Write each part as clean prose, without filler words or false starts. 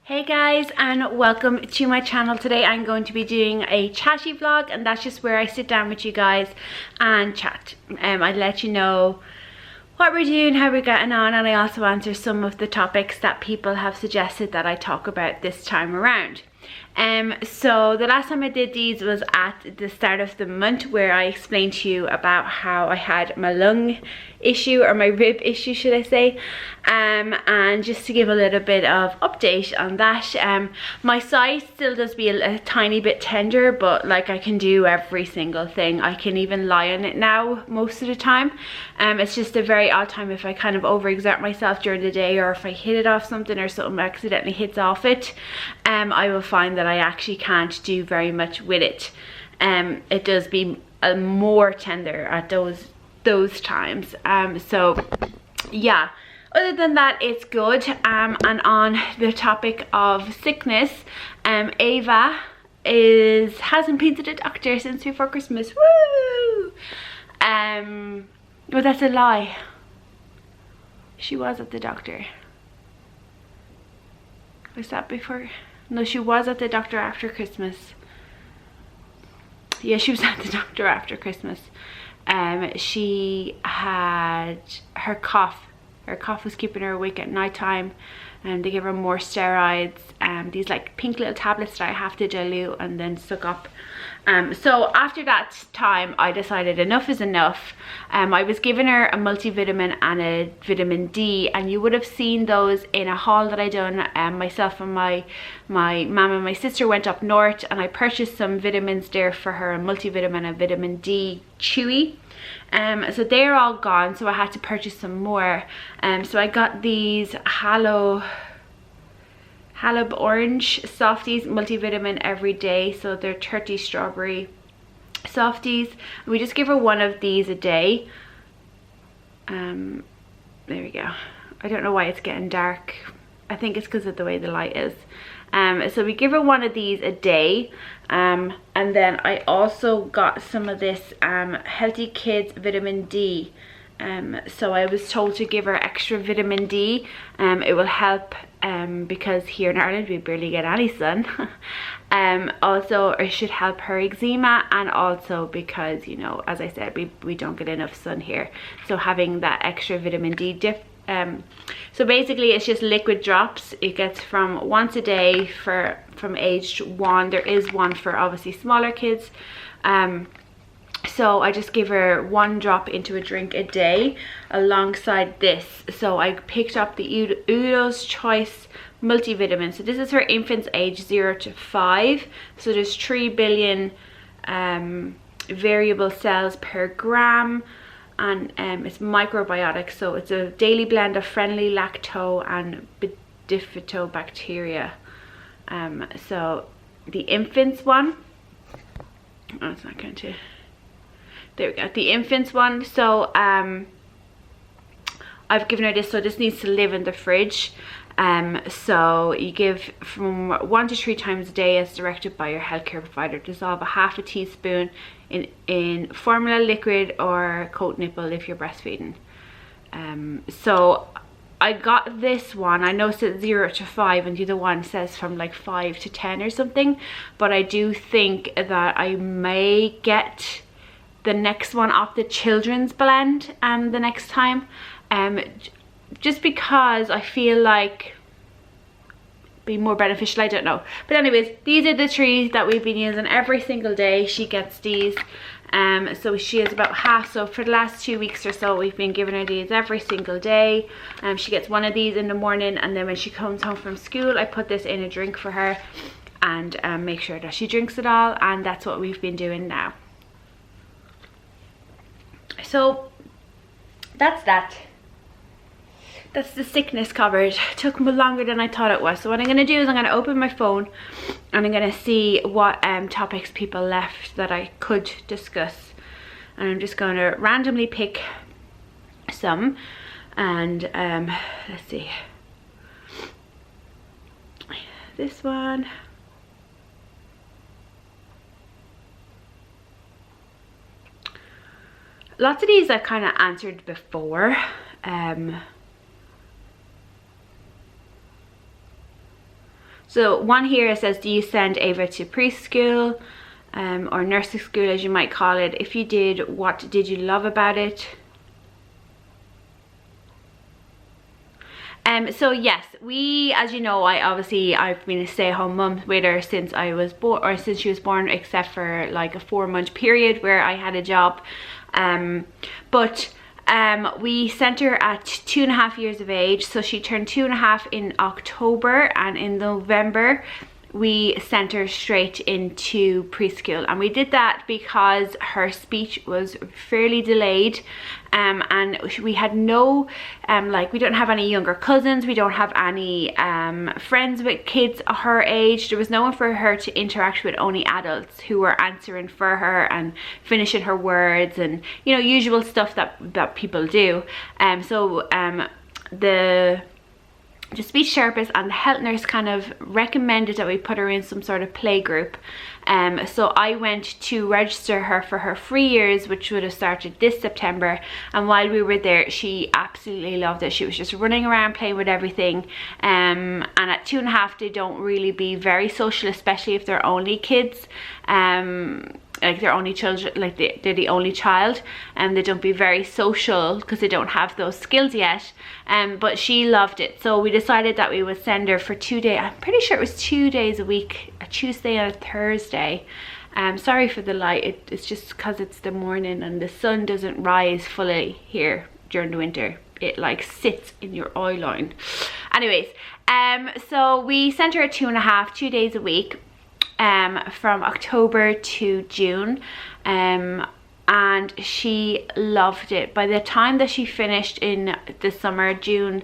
Hey guys, and welcome to my channel. Today I'm going to be doing a chatty vlog, and that's just where I sit down with you guys and chat. I let you know what we're doing, how we're getting on, and I also answer some of the topics that people have suggested that I talk about this time around. So the last time I did these was at the start of the month, where I explained to you about how I had my lung issue, or my rib issue should I say, and just to give a little bit of update on that. My side still does be a tiny bit tender, but like I can do every single thing. I can even lie on it now most of the time. It's just a very odd time if I kind of overexert myself during the day, or if I hit it off something or something accidentally hits off it, I will find that I actually can't do very much with it. It does be more tender at those times. So yeah, other than that it's good. And on the topic of sickness, Ava hasn't been to the doctor since before Christmas. Woo! Well, that's a lie. She was at the doctor. Was that before? No, she was at the doctor after Christmas. Yeah, she was at the doctor after Christmas. She had her cough. Her cough was keeping her awake at night time, and they give her more steroids, these like pink little tablets that I have to dilute and then suck up. So after that time I decided enough is enough. I was giving her a multivitamin and a vitamin D, and you would have seen those in a haul that I done. Myself and my mum and my sister went up north, and I purchased some vitamins there for her, a multivitamin and vitamin D chewy. So they're all gone, so I had to purchase some more. So I got these Halib Orange Softies multivitamin every day, so they're 30 strawberry softies. We just give her one of these a day. There we go. I don't know why it's getting dark. I think it's because of the way the light is. So we give her one of these a day. And then I also got some of this Healthy Kids vitamin D. So I was told to give her extra vitamin D. It will help because here in Ireland we barely get any sun. Also it should help her eczema, and also because, you know, as I said, we don't get enough sun here, so having that extra vitamin D dip. So basically it's just liquid drops. It gets from once a day from age 1. There is one for obviously smaller kids. So I just give her one drop into a drink a day alongside this. So I picked up the Udo's Choice multivitamin. So this is for infants age 0 to 5. So there's 3 billion variable cells per gram. And it's microbiotic, so it's a daily blend of friendly lacto and bifidobacteria. So the infants one, oh, it's not going to, there we go, the infants one. So I've given her this, so this needs to live in the fridge. So you give from 1 to 3 times a day as directed by your healthcare provider. Dissolve a half a teaspoon in formula liquid or coat nipple if you're breastfeeding. So I got this one. I know it says 0 to 5, and the other one says from like 5 to 10 or something, but I do think that I may get the next one off the children's blend the next time. Just because I feel like be more beneficial, I don't know. But anyways, these are the 3 that we've been using every single day. She gets these. So she is about half, so for the last 2 weeks or so we've been giving her these every single day. She gets one of these in the morning, and then when she comes home from school I put this in a drink for her and make sure that she drinks it all, and that's what we've been doing now. So that's that. That's the sickness covered. It took longer than I thought it was. So what I'm going to do is I'm going to open my phone and I'm going to see what topics people left that I could discuss. And I'm just going to randomly pick some. And let's see. This one. Lots of these I've kind of answered before. So one here says, do you send Ava to preschool or nursery school, as you might call it? If you did, what did you love about it? So yes, we, as you know, I've been a stay-at-home mum with her since I was born, or since she was born, except for like a 4-month period where I had a job. We sent her at 2.5 years of age, so she turned 2.5 in October, and in November we sent her straight into preschool. And we did that because her speech was fairly delayed, and we had no we don't have any younger cousins, we don't have any friends with kids her age. There was no one for her to interact with, only adults who were answering for her and finishing her words, and you know, usual stuff that people do. The speech therapist and the health nurse kind of recommended that we put her in some sort of play group. So I went to register her for her 3 years, which would have started this September, and while we were there she absolutely loved it. She was just running around playing with everything, and at 2.5 they don't really be very social, especially if they're only kids. Like they're only children, like they're the only child, and they don't be very social because they don't have those skills yet. But she loved it, so we decided that we would send her for 2 days. I'm pretty sure it was 2 days a week, a Tuesday and a Thursday. Sorry for the light, it's just because it's the morning and the sun doesn't rise fully here during the winter. It like sits in your eye line. Anyways, so we sent her at 2.5, 2 days a week. From October to June, and she loved it. By the time that she finished in the summer, June,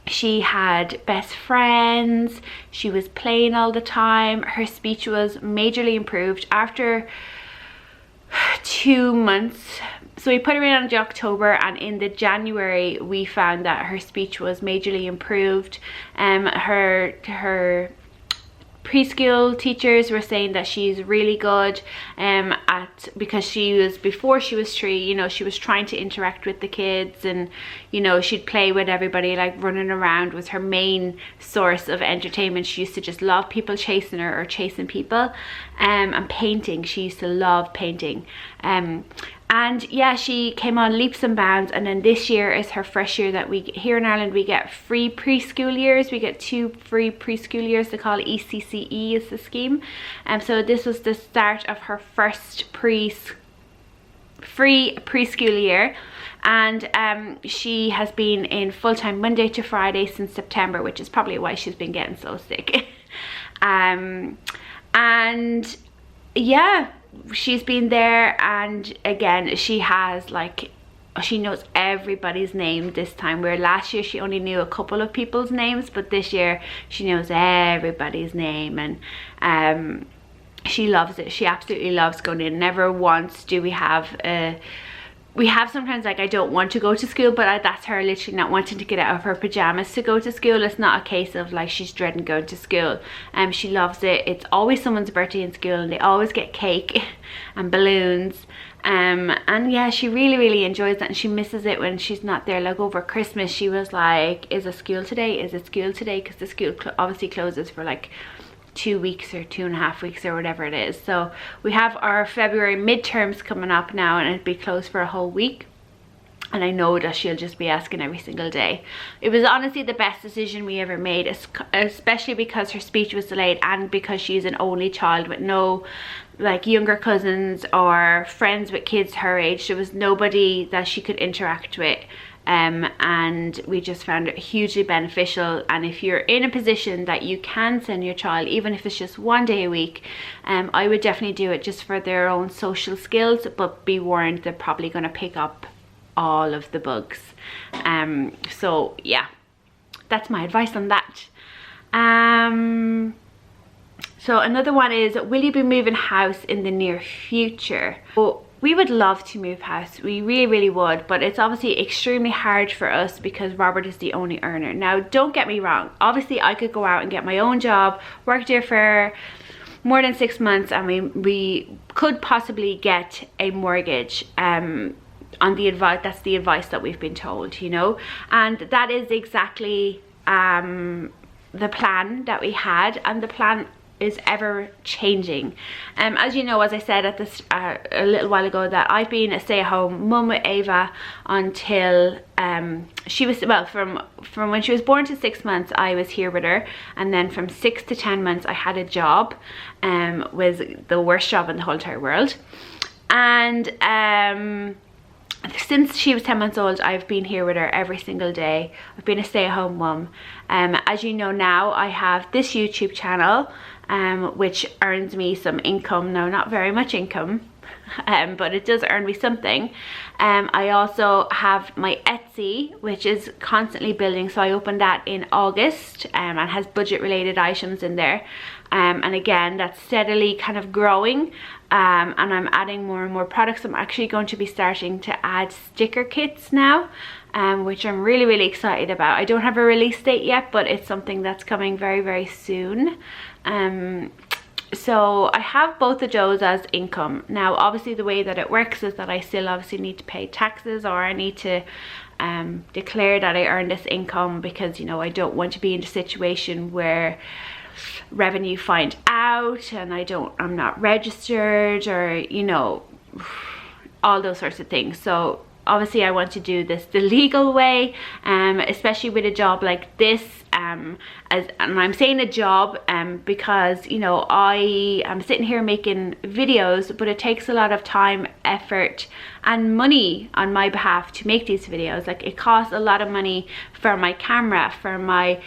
she had best friends, she was playing all the time, her speech was majorly improved after 2 months. So we put her in October, and in the January we found that her speech was majorly improved. Her preschool teachers were saying that she's really good because before she was 3, you know, she was trying to interact with the kids, and you know, she'd play with everybody, like running around was her main source of entertainment. She used to just love people chasing her or chasing people, and painting. She used to love painting. And yeah, she came on leaps and bounds. And then this year is her first year that we, here in Ireland, we get free preschool years. We get 2 free preschool years. They call it ECCE is the scheme. So this was the start of her first free preschool year. And she has been in full-time Monday to Friday since September, which is probably why she's been getting so sick. And yeah, she's been there, and again she has like, she knows everybody's name this time, where last year she only knew a couple of people's names, but this year she knows everybody's name. And she loves it. She absolutely loves going in. Never once do we have sometimes like, I don't want to go to school, but that's her literally not wanting to get out of her pajamas to go to school. It's not a case of like she's dreading going to school. She loves it. It's always someone's birthday in school, and they always get cake and balloons. And yeah, she really enjoys that, and she misses it when she's not there. Like over Christmas she was like, is it school today? Is it school today? Because the school obviously closes for like 2 weeks or 2.5 weeks or whatever it is. So we have our February midterms coming up now, and it'll be closed for a whole week, and I know that she'll just be asking every single day. It was honestly the best decision we ever made, especially because her speech was delayed, and because she's an only child with no like younger cousins or friends with kids her age. There was nobody that she could interact with. And we just found it hugely beneficial. And if you're in a position that you can send your child, even if it's just 1 day a week, I would definitely do it, just for their own social skills. But be warned, they're probably going to pick up all of the bugs. So yeah, that's my advice on that. So another one is, will you be moving house in the near future? Well, we would love to move house, we really would, but it's obviously extremely hard for us because Robert is the only earner. Now don't get me wrong, obviously I could go out and get my own job, work there for more than 6 months, and we could possibly get a mortgage on the advice. That's the advice that we've been told, you know, and that is exactly the plan that we had, and the plan is ever changing. As you know, as I said at this a little while ago, that I've been a stay-at-home mum with Ava until she was, well, from when she was born to 6 months I was here with her, and then from 6 to 10 months I had a job, was the worst job in the whole entire world. And since she was 10 months old, I've been here with her every single day. I've been a stay-at-home mum. As you know now, I have this YouTube channel, which earns me some income. Now, not very much income, but it does earn me something. I also have my Etsy, which is constantly building. So I opened that in August, and has budget related items in there. And again, that's steadily kind of growing, and I'm adding more and more products. I'm actually going to be starting to add sticker kits now, which I'm really, really excited about. I don't have a release date yet, but it's something that's coming very, very soon. So I have both of those as income. Now, obviously the way that it works is that I still obviously need to pay taxes, or I need to declare that I earn this income, because, you know, I don't want to be in a situation where revenue find out and I'm not registered, or, you know, all those sorts of things. So obviously I want to do this the legal way, especially with a job like this. And I'm saying a job because, you know, I am sitting here making videos, but it takes a lot of time, effort and money on my behalf to make these videos. Like, it costs a lot of money for my camera, for my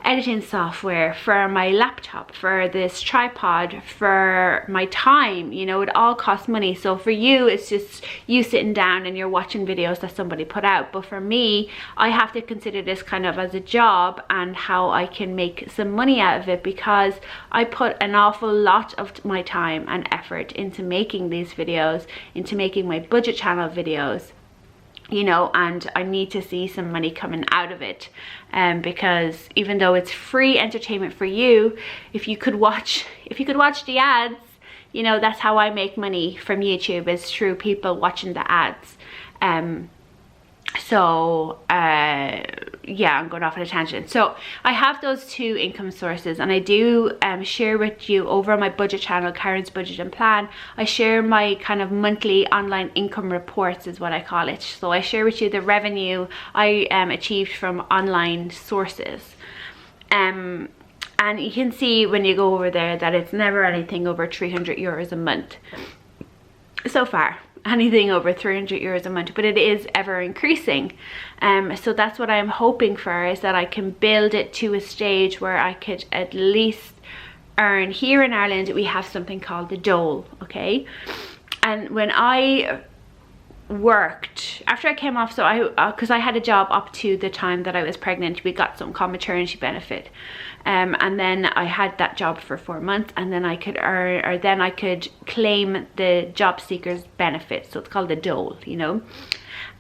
editing software, for my laptop, for this tripod, for my time, you know, it all costs money. So for you, it's just you sitting down and you're watching videos that somebody put out. But for me, I have to consider this kind of as a job, and how I can make some money out of it, because I put an awful lot of my time and effort into making these videos, into making my budget channel videos, you know, and I need to see some money coming out of it. Because even though it's free entertainment for you, if you could watch the ads, you know, that's how I make money from YouTube, is through people watching the ads. Yeah, I'm going off on a tangent. So I have those two income sources, and I do share with you over my budget channel, Karen's Budget and Plan. I share my kind of monthly online income reports, is what I call it. So I share with you the revenue I achieved from online sources. And you can see when you go over there that it's never anything over 300 euros a month so far. Anything over 300 euros a month, but it is ever increasing. So that's what I'm hoping for, is that I can build it to a stage where I could at least earn. Here in Ireland we have something called the dole, okay? And when I worked after I came off, so I because I had a job up to the time that I was pregnant, we got something called maternity benefit, and then I had that job for 4 months, and then I could earn, or then I could claim the job seekers benefit. So it's called the dole, you know.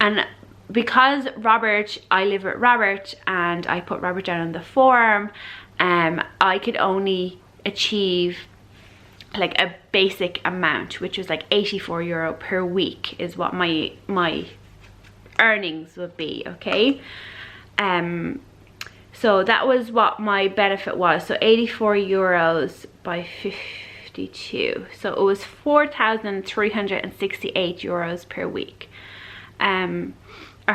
And because Robert, I live with Robert, and I put Robert down on the form, I could only achieve like a basic amount, which was like 84 euro per week is what my earnings would be, okay? So that was what my benefit was. So 84 euros by 52, so it was 4,368 euros per week, or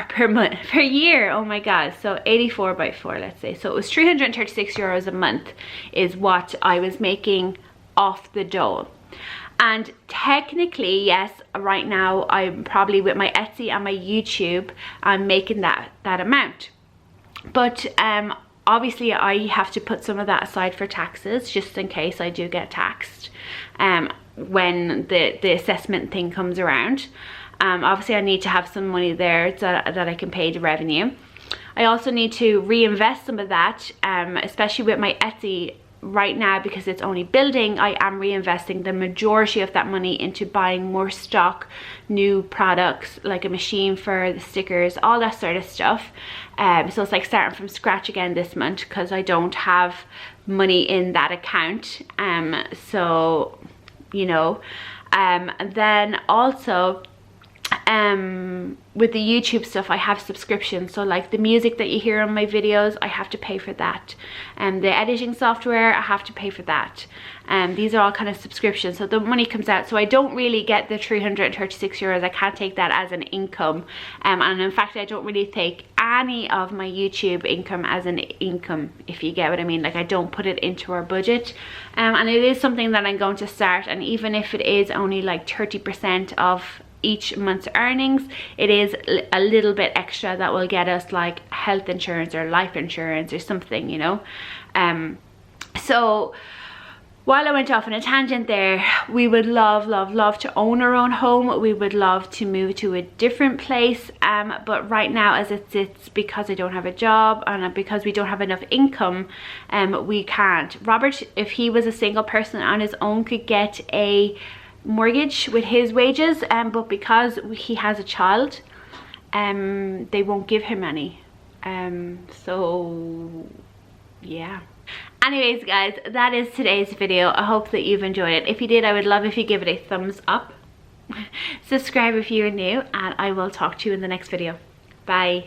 per month, per year. Oh my god. So 84 by 4, let's say, so it was 336 euros a month is what I was making off the dole. And technically, yes, right now I'm probably, with my Etsy and my YouTube, I'm making that amount. But obviously I have to put some of that aside for taxes, just in case I do get taxed when the assessment thing comes around. Obviously I need to have some money there that I can pay the revenue. I also need to reinvest some of that, especially with my Etsy. Right now, because it's only building, I am reinvesting the majority of that money into buying more stock, new products, like a machine for the stickers, all that sort of stuff. So it's like starting from scratch again this month, because I don't have money in that account. So, you know, and then also with the YouTube stuff, I have subscriptions. So like the music that you hear on my videos, I have to pay for that. And the editing software, I have to pay for that. These are all kind of subscriptions, so the money comes out. So I don't really get the 336 euros. I can't take that as an income. And in fact, I don't really take any of my YouTube income as an income, if you get what I mean. Like I don't put it into our budget. And it is something that I'm going to start, and even if it is only like 30% of each month's earnings, it is a little bit extra that will get us like health insurance or life insurance or something, you know. So while I went off on a tangent there, we would love to own our own home. We would love to move to a different place, but right now as it sits, because I don't have a job and because we don't have enough income, we can't. Robert, if he was a single person on his own, could get a mortgage with his wages, but because he has a child, they won't give him any. So yeah. Anyways guys, that is today's video. I hope that you've enjoyed it. If you did, I would love if you give it a thumbs up. Subscribe if you're new, and I will talk to you in the next video. Bye.